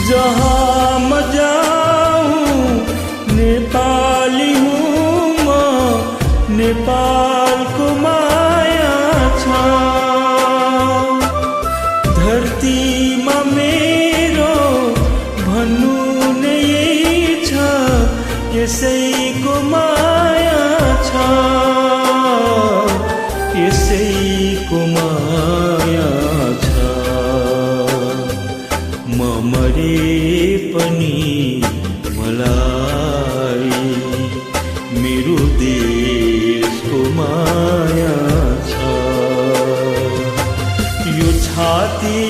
जहाँ म जाऊँ नेपाली हूँ म, नेपालको माया छ। धरतीमा मेरो भन्नु नै यही छ, यसैको माया छ, यसैको माया छ। म मरे पनि मलाई मेरो देशको माया छ। यो छाती